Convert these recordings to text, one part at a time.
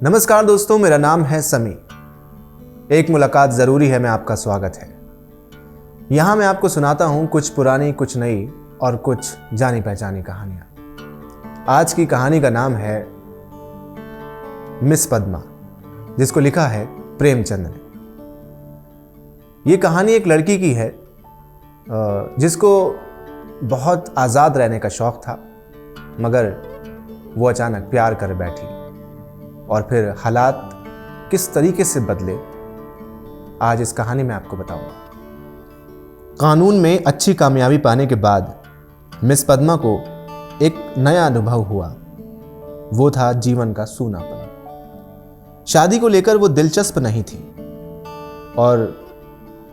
नमस्कार दोस्तों, मेरा नाम है समी। एक मुलाकात ज़रूरी है में आपका स्वागत है। यहाँ मैं आपको सुनाता हूँ कुछ पुरानी, कुछ नई और कुछ जानी पहचानी कहानियाँ। आज की कहानी का नाम है मिस पद्मा, जिसको लिखा है प्रेमचंद ने। ये कहानी एक लड़की की है जिसको बहुत आज़ाद रहने का शौक़ था, मगर वो अचानक प्यार कर बैठी और फिर हालात किस तरीके से बदले आज इस कहानी में आपको बताऊंगा। कानून में अच्छी कामयाबी पाने के बाद मिस पद्मा को एक नया अनुभव हुआ। वो था जीवन का सूनापन। शादी को लेकर वो दिलचस्प नहीं थी और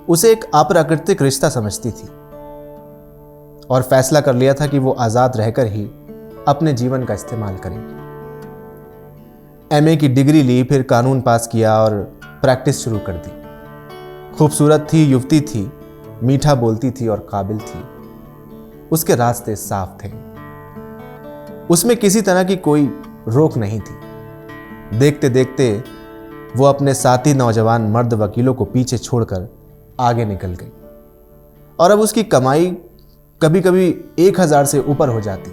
उसे एक अप्राकृतिक रिश्ता समझती थी और फैसला कर लिया था कि वो आज़ाद रहकर ही अपने जीवन का इस्तेमाल करेगी। एमए की डिग्री ली, फिर कानून पास किया और प्रैक्टिस शुरू कर दी। खूबसूरत थी, युवती थी, मीठा बोलती थी और काबिल थी। उसके रास्ते साफ थे, उसमें किसी तरह की कोई रोक नहीं थी। देखते देखते वो अपने साथी नौजवान मर्द वकीलों को पीछे छोड़कर आगे निकल गई और अब उसकी कमाई कभी कभी 1000 से ऊपर हो जाती।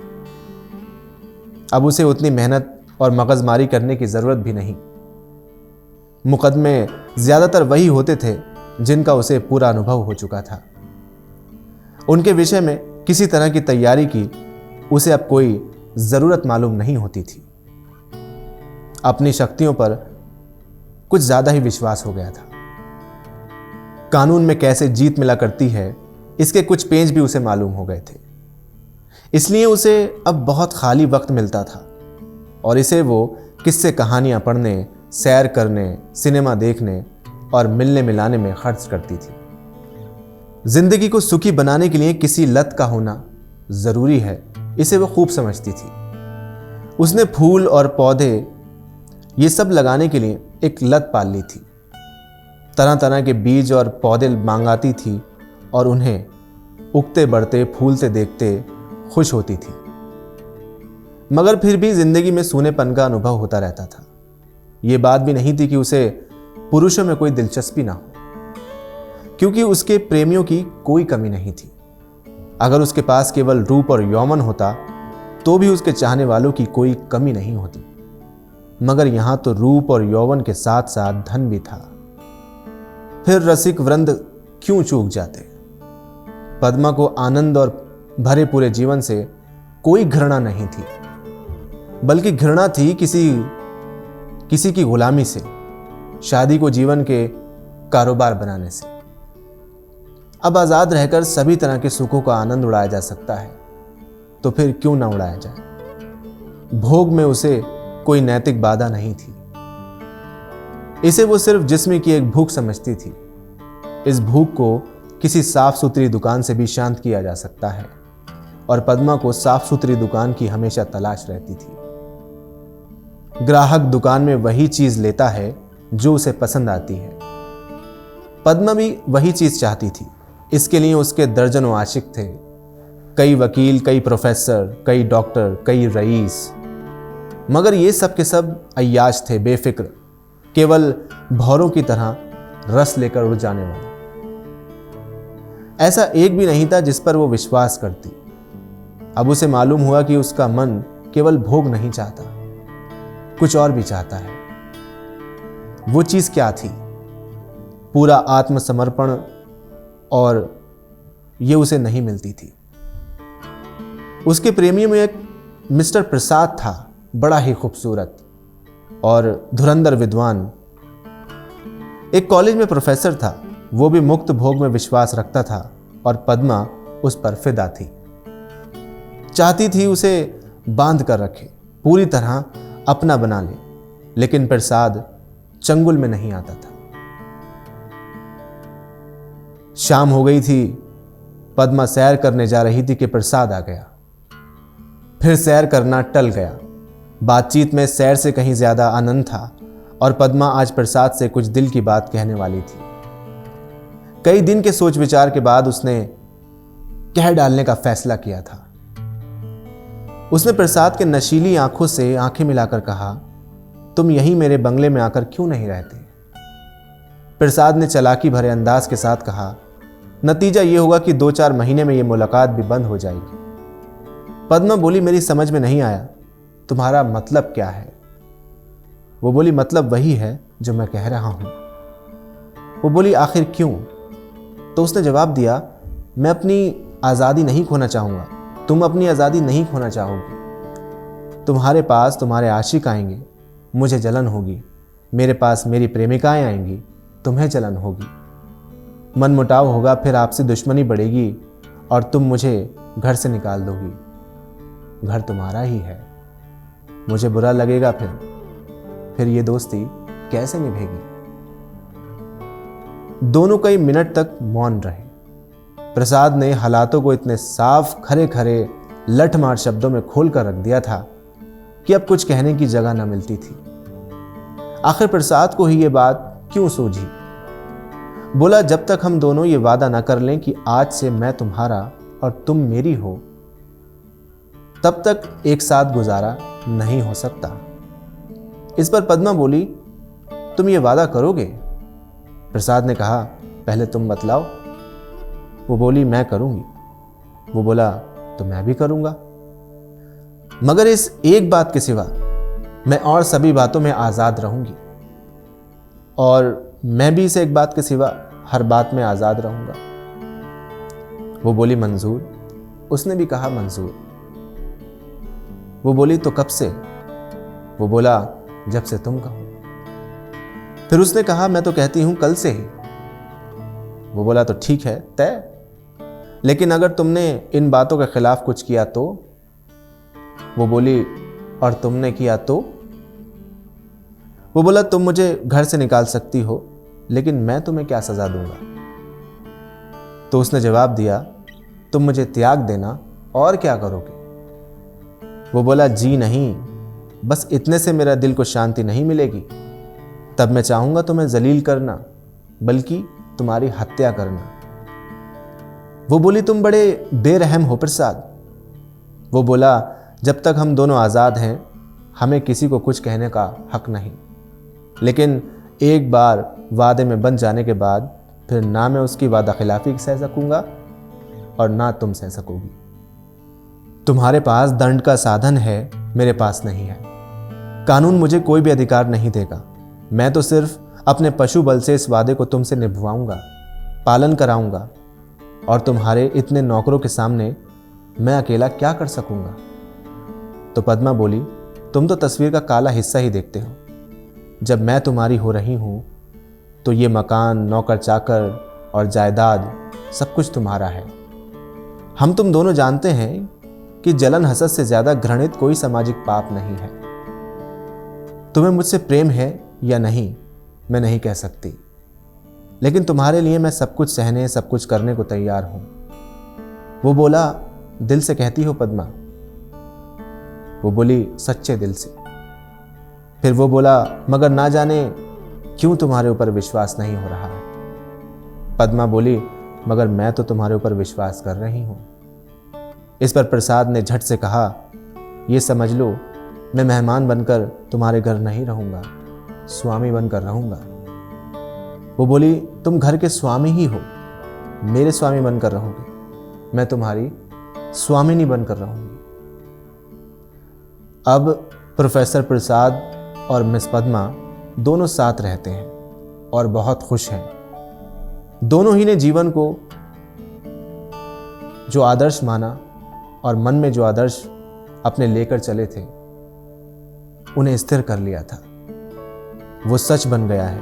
अब उसे उतनी मेहनत और मगजमारी करने की जरूरत भी नहीं। मुकदमे ज्यादातर वही होते थे जिनका उसे पूरा अनुभव हो चुका था। उनके विषय में किसी तरह की तैयारी की उसे अब कोई जरूरत मालूम नहीं होती थी। अपनी शक्तियों पर कुछ ज्यादा ही विश्वास हो गया था। कानून में कैसे जीत मिला करती है, इसके कुछ पेंच भी उसे मालूम हो गए थे। इसलिए उसे अब बहुत खाली वक्त मिलता था और इसे वो किस्से कहानियां पढ़ने, सैर करने, सिनेमा देखने और मिलने मिलाने में खर्च करती थी। जिंदगी को सुखी बनाने के लिए किसी लत का होना जरूरी है, इसे वो खूब समझती थी। उसने फूल और पौधे ये सब लगाने के लिए एक लत पाल ली थी। तरह तरह के बीज और पौधे मांगाती थी और उन्हें उगते बढ़ते फूलते देखते खुश होती थी। मगर फिर भी जिंदगी में सूनेपन का अनुभव होता रहता था। ये बात भी नहीं थी कि उसे पुरुषों में कोई दिलचस्पी ना हो, क्योंकि उसके प्रेमियों की कोई कमी नहीं थी। अगर उसके पास केवल रूप और यौवन होता तो भी उसके चाहने वालों की कोई कमी नहीं होती। मगर यहां तो रूप और यौवन के साथ साथ धन भी था। फिर रसिक वृंद क्यों चूक जाते। पद्मा को आनंद और भरे पूरे जीवन से कोई घृणा नहीं थी, बल्कि घृणा थी किसी की गुलामी से, शादी को जीवन के कारोबार बनाने से। अब आजाद रहकर सभी तरह के सुखों का आनंद उड़ाया जा सकता है, तो फिर क्यों ना उड़ाया जाए। भोग में उसे कोई नैतिक बाधा नहीं थी। इसे वो सिर्फ जिस्म की एक भूख समझती थी। इस भूख को किसी साफ सुथरी दुकान से भी शांत किया जा सकता है और पद्मा को साफ सुथरी दुकान की हमेशा तलाश रहती थी। ग्राहक दुकान में वही चीज लेता है जो उसे पसंद आती है। पद्मा भी वही चीज चाहती थी। इसके लिए उसके दर्जनों आशिक थे। कई वकील, कई प्रोफेसर, कई डॉक्टर, कई रईस। मगर ये सब के सब अय्याश थे, बेफिक्र, केवल भौरों की तरह रस लेकर उड़ जाने वाले। ऐसा एक भी नहीं था जिस पर वो विश्वास करती। अब उसे मालूम हुआ कि उसका मन केवल भोग नहीं चाहता, कुछ और भी चाहता है। वो चीज क्या थी? पूरा आत्मसमर्पण, और ये उसे नहीं मिलती थी। उसके प्रेमियों में एक मिस्टर प्रसाद था, बड़ा ही खूबसूरत और धुरंधर विद्वान। एक कॉलेज में प्रोफेसर था। वो भी मुक्त भोग में विश्वास रखता था और पद्मा उस पर फिदा थी। चाहती थी उसे बांध कर रखे, पूरी तरह अपना बना ले। लेकिन प्रसाद चंगुल में नहीं आता था। शाम हो गई थी। पद्मा सैर करने जा रही थी कि प्रसाद आ गया। फिर सैर करना टल गया। बातचीत में सैर से कहीं ज्यादा आनंद था और पद्मा आज प्रसाद से कुछ दिल की बात कहने वाली थी। कई दिन के सोच विचार के बाद उसने कह डालने का फैसला किया था। उसने प्रसाद के नशीली आंखों से आंखें मिलाकर कहा, तुम यहीं मेरे बंगले में आकर क्यों नहीं रहते? प्रसाद ने चालाकी भरे अंदाज के साथ कहा, नतीजा ये होगा कि 2-4 महीने में ये मुलाकात भी बंद हो जाएगी। पद्मा बोली, मेरी समझ में नहीं आया, तुम्हारा मतलब क्या है? वो बोली, मतलब वही है जो मैं कह रहा हूं। वो बोली, आखिर क्यों? तो उसने जवाब दिया, मैं अपनी आज़ादी नहीं खोना चाहूँगा, तुम अपनी आज़ादी नहीं खोना चाहोगी। तुम्हारे पास तुम्हारे आशिक आएंगे, मुझे जलन होगी। मेरे पास मेरी प्रेमिकाएं आएंगी, तुम्हें जलन होगी। मनमुटाव होगा, फिर आपसे दुश्मनी बढ़ेगी और तुम मुझे घर से निकाल दोगी। घर तुम्हारा ही है, मुझे बुरा लगेगा, फिर ये दोस्ती कैसे निभेगी? दोनों कई मिनट तक मौन रहे। प्रसाद ने हालातों को इतने साफ, खरे खरे, लठमार शब्दों में खोल कर रख दिया था कि अब कुछ कहने की जगह न मिलती थी। आखिर प्रसाद को ही ये बात क्यों सूझी? बोला, जब तक हम दोनों ये वादा ना कर लें कि आज से मैं तुम्हारा और तुम मेरी हो, तब तक एक साथ गुजारा नहीं हो सकता। इस पर पद्मा बोली, तुम ये वादा करोगे? प्रसाद ने कहा, पहले तुम बतलाओ। वो बोली, मैं करूंगी। वो बोला, तो मैं भी करूंगा, मगर इस एक बात के सिवा मैं और सभी बातों में आज़ाद रहूंगी, और मैं भी इस एक बात के सिवा हर बात में आज़ाद रहूंगा। वो बोली, मंजूर? उसने भी कहा, मंजूर। वो बोली, तो कब से? वो बोला, जब से तुम कहो। फिर उसने कहा, मैं तो कहती हूं कल से ही। वो बोला, तो ठीक है, तय। लेकिन अगर तुमने इन बातों के खिलाफ कुछ किया तो? वो बोली, और तुमने किया तो? वो बोला, तुम मुझे घर से निकाल सकती हो, लेकिन मैं तुम्हें क्या सजा दूंगा? तो उसने जवाब दिया, तुम मुझे त्याग देना, और क्या करोगे? वो बोला, जी नहीं, बस इतने से मेरा दिल को शांति नहीं मिलेगी। तब मैं चाहूंगा तुम्हें जलील करना, बल्कि तुम्हारी हत्या करना। वो बोली, तुम बड़े बेरहम हो प्रसाद। वो बोला, जब तक हम दोनों आज़ाद हैं, हमें किसी को कुछ कहने का हक नहीं, लेकिन एक बार वादे में बंध जाने के बाद फिर ना मैं उसकी वादा खिलाफी सह सकूंगा और ना तुम सह सकोगी। तुम्हारे पास दंड का साधन है, मेरे पास नहीं है। कानून मुझे कोई भी अधिकार नहीं देगा। मैं तो सिर्फ अपने पशु बल से इस वादे को तुमसे निभवाऊंगा, पालन कराऊंगा, और तुम्हारे इतने नौकरों के सामने मैं अकेला क्या कर सकूंगा? तो पद्मा बोली, तुम तो तस्वीर का काला हिस्सा ही देखते हो। जब मैं तुम्हारी हो रही हूं तो ये मकान, नौकर चाकर और जायदाद सब कुछ तुम्हारा है। हम तुम दोनों जानते हैं कि जलन हसद से ज्यादा घृणित कोई सामाजिक पाप नहीं है। तुम्हें मुझसे प्रेम है या नहीं, मैं नहीं कह सकती, लेकिन तुम्हारे लिए मैं सब कुछ सहने, सब कुछ करने को तैयार हूं। वो बोला, दिल से कहती हो पद्मा? वो बोली, सच्चे दिल से। फिर वो बोला, मगर ना जाने क्यों तुम्हारे ऊपर विश्वास नहीं हो रहा है। पद्मा बोली, मगर मैं तो तुम्हारे ऊपर विश्वास कर रही हूं। इस पर प्रसाद ने झट से कहा, ये समझ लो, मैं मेहमान बनकर तुम्हारे घर नहीं रहूंगा, स्वामी बनकर रहूंगा। वो बोली, तुम घर के स्वामी ही हो, मेरे स्वामी बनकर रहोगे, मैं तुम्हारी स्वामिनी बनकर रहूंगी। अब प्रोफेसर प्रसाद और मिस पद्मा दोनों साथ रहते हैं और बहुत खुश हैं। दोनों ही ने जीवन को जो आदर्श माना और मन में जो आदर्श अपने लेकर चले थे, उन्हें स्थिर कर लिया था। वो सच बन गया है।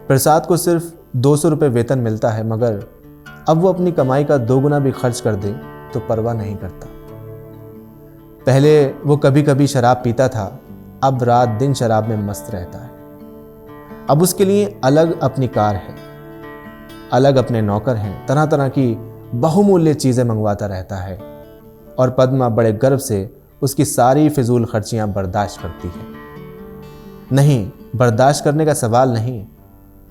प्रसाद को सिर्फ 200 रुपये वेतन मिलता है, मगर अब वो अपनी कमाई का 2 गुना भी खर्च कर दे तो परवाह नहीं करता। पहले वो कभी कभी शराब पीता था, अब रात दिन शराब में मस्त रहता है। अब उसके लिए अलग अपनी कार है, अलग अपने नौकर हैं, तरह तरह की बहुमूल्य चीजें मंगवाता रहता है, और पद्मा बड़े गर्व से उसकी सारी फिजूल खर्चियां बर्दाश्त करती है। नहीं, बर्दाश्त करने का सवाल नहीं,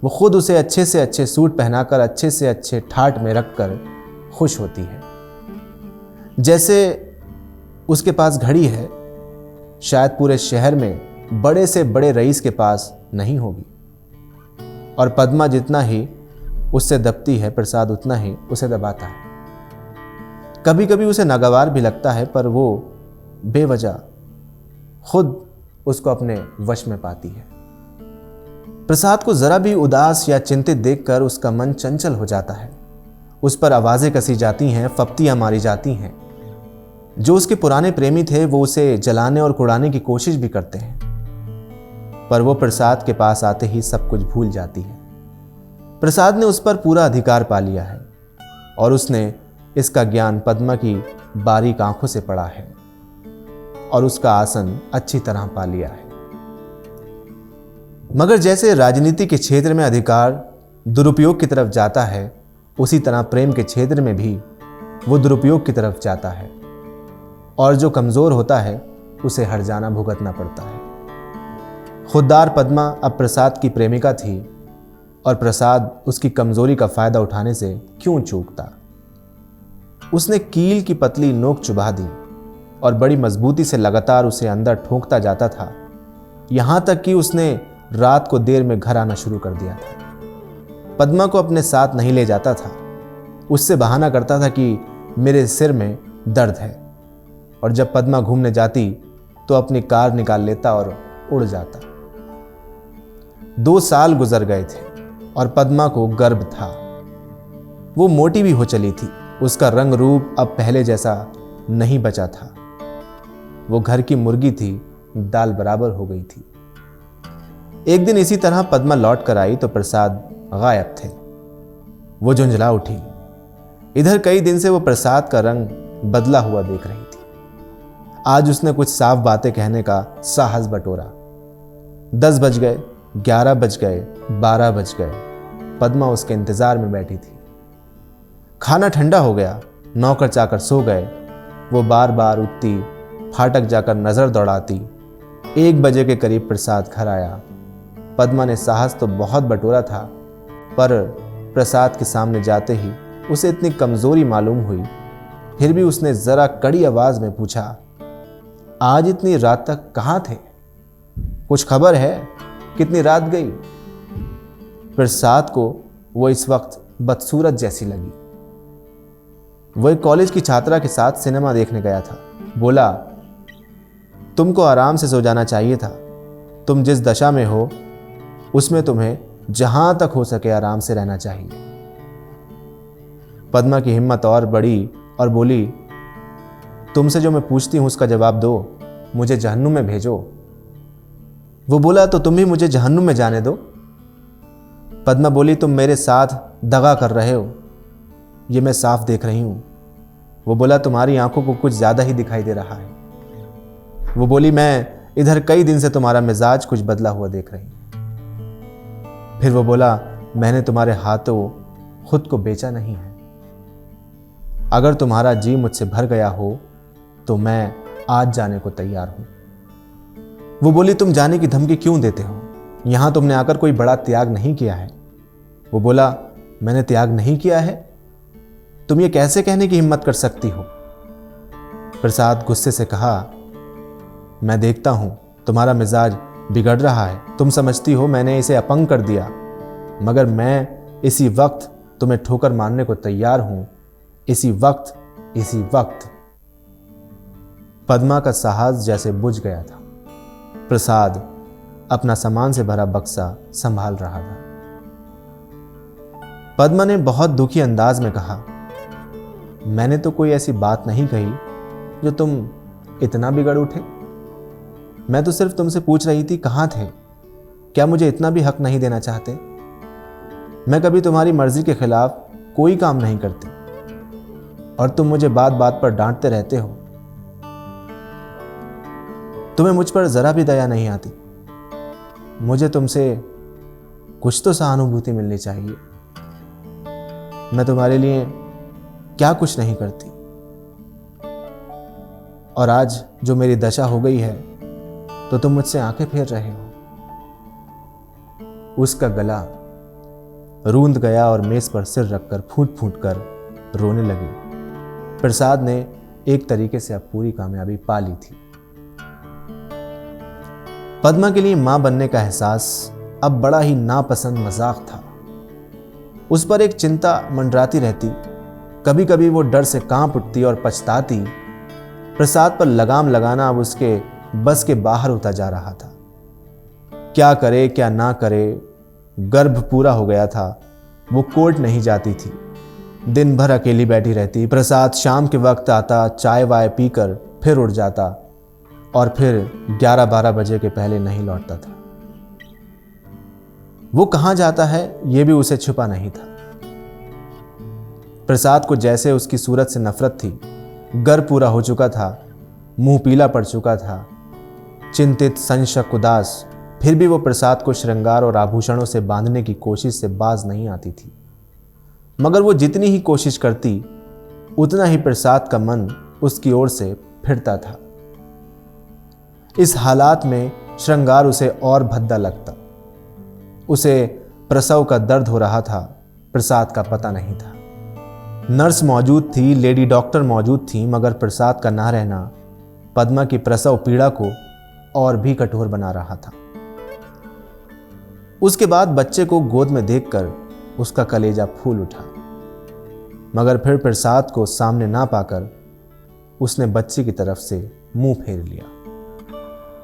वो खुद उसे अच्छे से अच्छे सूट पहनाकर, अच्छे से अच्छे ठाट में रखकर खुश होती है। जैसे उसके पास घड़ी है, शायद पूरे शहर में बड़े से बड़े रईस के पास नहीं होगी। और पद्मा जितना ही उससे दबती है, प्रसाद उतना ही उसे दबाता है। कभी कभी उसे नागवार भी लगता है, पर वो बेवजह खुद उसको अपने वश में पाती है। प्रसाद को जरा भी उदास या चिंतित देखकर उसका मन चंचल हो जाता है। उस पर आवाजें कसी जाती हैं, फप्तियां मारी जाती हैं। जो उसके पुराने प्रेमी थे वो उसे जलाने और कुड़ाने की कोशिश भी करते हैं, पर वो प्रसाद के पास आते ही सब कुछ भूल जाती है। प्रसाद ने उस पर पूरा अधिकार पा लिया है और उसने इसका ज्ञान पद्मा की बारीक आंखों से पढ़ा है और उसका आसन अच्छी तरह पा लिया है। मगर जैसे राजनीति के क्षेत्र में अधिकार दुरुपयोग की तरफ जाता है, उसी तरह प्रेम के क्षेत्र में भी वो दुरुपयोग की तरफ जाता है और जो कमजोर होता है उसे हर्जाना भुगतना पड़ता है। खुददार पद्मा अब प्रसाद की प्रेमिका थी और प्रसाद उसकी कमजोरी का फायदा उठाने से क्यों चूकता। उसने कील की पतली नोक चुभा दी और बड़ी मजबूती से लगातार उसे अंदर ठोंकता जाता था, यहां तक कि उसने रात को देर में घर आना शुरू कर दिया था। पद्मा को अपने साथ नहीं ले जाता था। उससे बहाना करता था कि मेरे सिर में दर्द है, और जब पद्मा घूमने जाती तो अपनी कार निकाल लेता और उड़ जाता। 2 साल गुजर गए थे और पद्मा को गर्भ था। वो मोटी भी हो चली थी। उसका रंग रूप अब पहले जैसा नहीं बचा था। वो घर की मुर्गी थी, दाल बराबर हो गई थी। एक दिन इसी तरह पद्मा लौट कर आई तो प्रसाद गायब थे। वो झुंझला उठी। इधर कई दिन से वो प्रसाद का रंग बदला हुआ देख रही थी। आज उसने कुछ साफ बातें कहने का साहस बटोरा। 10 बज गए, 11 बज गए, 12 बज गए। पद्मा उसके इंतजार में बैठी थी। खाना ठंडा हो गया, नौकर चाकर सो गए। वो बार बार उठती, फाटक जाकर नजर दौड़ाती। 1 बजे के करीब प्रसाद घर आया। पद्मा ने साहस तो बहुत बटोरा था, पर प्रसाद के सामने जाते ही उसे इतनी कमजोरी मालूम हुई। फिर भी उसने जरा कड़ी आवाज में पूछा, आज इतनी रात तक कहां थे? कुछ खबर है? कितनी रात गई? प्रसाद को वो इस वक्त बदसूरत जैसी लगी। वो एक कॉलेज की छात्रा के साथ सिनेमा देखने गया था। बोला, तुमको आराम से सो जाना चाहिए था। तुम जिस दशा में हो उसमें तुम्हें जहां तक हो सके आराम से रहना चाहिए। पद्मा की हिम्मत और बढ़ी और बोली, तुमसे जो मैं पूछती हूं उसका जवाब दो, मुझे जहन्नुम में भेजो। वो बोला, तो तुम भी मुझे जहन्नुम में जाने दो। पद्मा बोली, तुम मेरे साथ दगा कर रहे हो, ये मैं साफ देख रही हूं। वो बोला, तुम्हारी आंखों को कुछ ज्यादा ही दिखाई दे रहा है। वो बोली, मैं इधर कई दिन से तुम्हारा मिजाज कुछ बदला हुआ देख रही हूं। फिर वो बोला, मैंने तुम्हारे हाथों खुद को बेचा नहीं है। अगर तुम्हारा जी मुझसे भर गया हो तो मैं आज जाने को तैयार हूं। वो बोली, तुम जाने की धमकी क्यों देते हो? यहां तुमने आकर कोई बड़ा त्याग नहीं किया है। वो बोला, मैंने त्याग नहीं किया है? तुम ये कैसे कहने की हिम्मत कर सकती हो? प्रसाद गुस्से से कहा, मैं देखता हूं तुम्हारा मिजाज बिगड़ रहा है। तुम समझती हो मैंने इसे अपंग कर दिया, मगर मैं इसी वक्त तुम्हें ठोकर मारने को तैयार हूं। इसी वक्त। पद्मा का साहस जैसे बुझ गया था। प्रसाद अपना सामान से भरा बक्सा संभाल रहा था। पद्मा ने बहुत दुखी अंदाज में कहा, मैंने तो कोई ऐसी बात नहीं कही जो तुम इतना बिगड़ उठे। मैं तो सिर्फ तुमसे पूछ रही थी कहां थे। क्या मुझे इतना भी हक नहीं देना चाहते? मैं कभी तुम्हारी मर्जी के खिलाफ कोई काम नहीं करती और तुम मुझे बात बात पर डांटते रहते हो। तुम्हें मुझ पर जरा भी दया नहीं आती। मुझे तुमसे कुछ तो सहानुभूति मिलनी चाहिए। मैं तुम्हारे लिए क्या कुछ नहीं करती, और आज जो मेरी दशा हो गई है तो तुम मुझसे आंखें फेर रहे हो। उसका गला रूंध गया और मेज पर सिर रखकर फूट फूट कर रोने लगी। प्रसाद ने एक तरीके से अब पूरी कामयाबी पा ली थी। पद्मा के लिए मां बनने का एहसास अब बड़ा ही नापसंद मजाक था। उस पर एक चिंता मंडराती रहती। कभी कभी वो डर से कांप उठती और पछताती। प्रसाद पर लगाम लगाना अब उसके बस के बाहर होता जा रहा था। क्या करे क्या ना करे, गर्भ पूरा हो गया था। वो कोर्ट नहीं जाती थी, दिन भर अकेली बैठी रहती। प्रसाद शाम के वक्त आता, चाय वाय पीकर फिर उठ जाता और फिर 11-12 बजे के पहले नहीं लौटता था। वो कहाँ जाता है ये भी उसे छुपा नहीं था। प्रसाद को जैसे उसकी सूरत से नफरत थी। गर्भ पूरा हो चुका था, मुंह पीला पड़ चुका था, चिंतित, संशक, उदास, फिर भी वो प्रसाद को श्रृंगार और आभूषणों से बांधने की कोशिश से बाज नहीं आती थी। मगर वो जितनी ही कोशिश करती उतना ही प्रसाद का मन उसकी ओर से फिरता था। इस हालात में श्रृंगार उसे और भद्दा लगता। उसे प्रसव का दर्द हो रहा था, प्रसाद का पता नहीं था। नर्स मौजूद थी, लेडी डॉक्टर मौजूद थी, मगर प्रसाद का ना रहना पद्मा की प्रसव पीड़ा को और भी कठोर बना रहा था। उसके बाद बच्चे को गोद में देखकर उसका कलेजा फूल उठा, मगर फिर प्रसाद को सामने ना पाकर उसने बच्चे की तरफ से मुंह फेर लिया,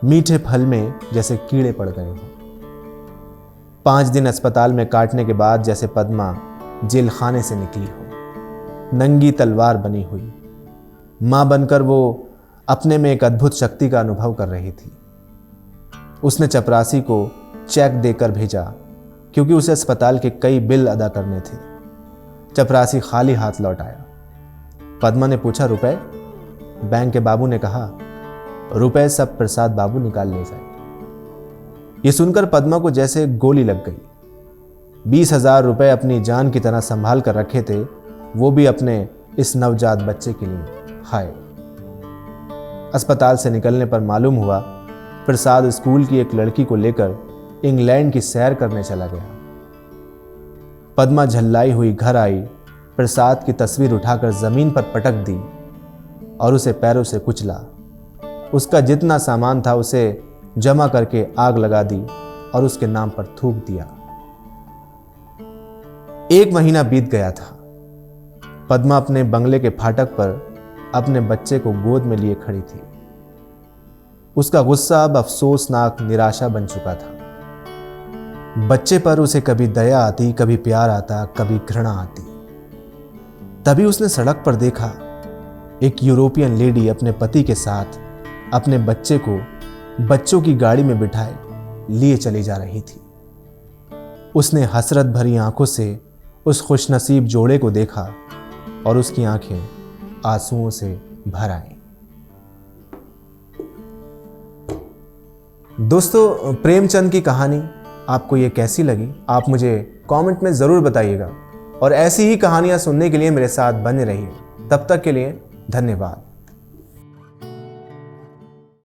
मीठे फल में जैसे कीड़े पड़ गए हों। 5 दिन अस्पताल में काटने के बाद जैसे पद्मा जेल खाने से निकली हो, नंगी तलवार बनी हुई। मां बनकर वो अपने में एक अद्भुत शक्ति का अनुभव कर रही थी। उसने चपरासी को चेक देकर भेजा क्योंकि उसे अस्पताल के कई बिल अदा करने थे। चपरासी खाली हाथ लौट आया। पद्मा ने पूछा, रुपए? बैंक के बाबू ने कहा, रुपए सब प्रसाद बाबू निकाल ले जाए। ये सुनकर पद्मा को जैसे गोली लग गई। 20,000 रुपए अपनी जान की तरह संभाल कर रखे थे, वो भी अपने इस नवजात बच्चे के लिए। हाय। अस्पताल से निकलने पर मालूम हुआ प्रसाद स्कूल की एक लड़की को लेकर इंग्लैंड की सैर करने चला गया। पद्मा झल्लाई हुई घर आई, प्रसाद की तस्वीर उठाकर जमीन पर पटक दी और उसे पैरों से कुचला। उसका जितना सामान था उसे जमा करके आग लगा दी और उसके नाम पर थूक दिया। 1 महीना बीत गया था। पद्मा अपने बंगले के फाटक पर अपने बच्चे को गोद में लिए खड़ी थी। उसका गुस्सा अब अफसोसनाक निराशा बन चुका था। बच्चे पर उसे कभी दया आती, कभी प्यार आता, कभी घृणा आती। तभी उसने सड़क पर देखा एक यूरोपियन लेडी अपने पति के साथ अपने बच्चे को बच्चों की गाड़ी में बिठाए लिए चली जा रही थी। उसने हसरत भरी आंखों से उस खुशनसीब जोड़े को देखा और उसकी आंखें आंसुओं से भर आईं। दोस्तों, प्रेमचंद की कहानी आपको ये कैसी लगी आप मुझे कमेंट में ज़रूर बताइएगा और ऐसी ही कहानियाँ सुनने के लिए मेरे साथ बने रहिए। तब तक के लिए धन्यवाद।